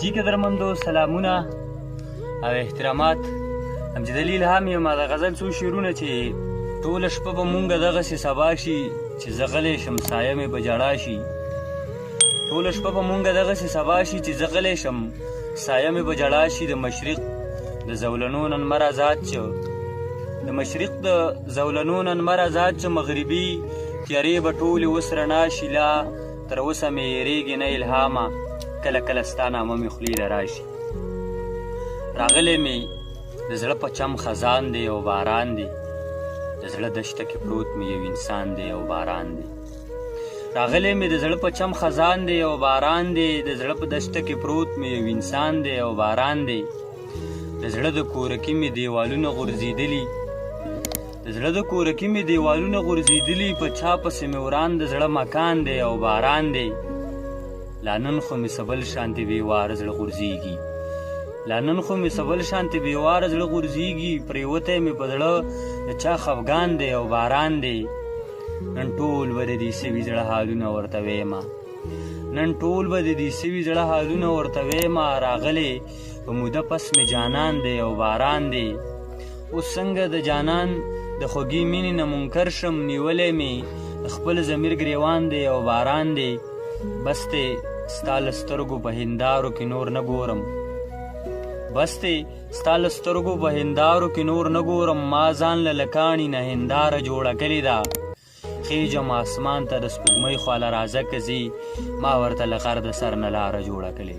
جی قدرمندو سلامونه او احترامات. امجد علي الهام یم. د غزل څو شعرونه چې ټوله شپه به مونږ دغسې سبا شي چې زه غلی شم سایه مې به جړا شي. ټوله شپه به مونږ دغسې سبا شي چې زه غلی شم سایه مې به جړا شي. د مشرق د زولنو نن مر ازاد چې د مشرق د زولنو نن مر ازاد چې مغربي تیارې به ټولې اوس رڼا شي. لا تر اوسه مې یېرېږي نه الهامه کله کله ستا نامه مې خولې له راشي. راغلی مې د زړه په چم خزان دی او باران دی، د زړه دشته کې پروت مې یو انسان دی او باران دی. راغلی مې د زړه په چم خزان دی او باران دی، د زړه په دشته کې پروت مې یو انسان دی او باران دی. د زړه د کورکي مې دیوالونه غورځېدلي، د زړه د کورکي مې دیوالونه غورځېدلي، په چا پسې مې وران د زړه مکان دی او باران دی. لا نن خو مې سبل شانتې بېواره زړه غورځېږي، لا نن خو مې سبل شانتې بېواره زړه غورځېږي. پرېوتی مې په زړه د چا خفګان دی او باران دی. نن ټول به د دې سوي زړه حالونه ورته ویمه، نن ټول به د دې سوي زړه حالونه ورته ویمه. راغلی په موده پس مې جانان دی او باران دی. اوس څنګه د جانان د خوږې مینې نه منکر شم، نیولی مې د خپل ضمیر ګریوان دی او باران دی. بس دی ستا له سترګو په هندارو کې نور نه ګورم، بس دی ستا له سترګو په هندارو کې نور نه ګورم. ما ځان له لکاڼي نه هنداره جوړه کړې ده، خیجم اسمان ته د سپوږمۍ خواله راځه که ځي، ما ورته له غر د سر نه لاره جوړه کړې.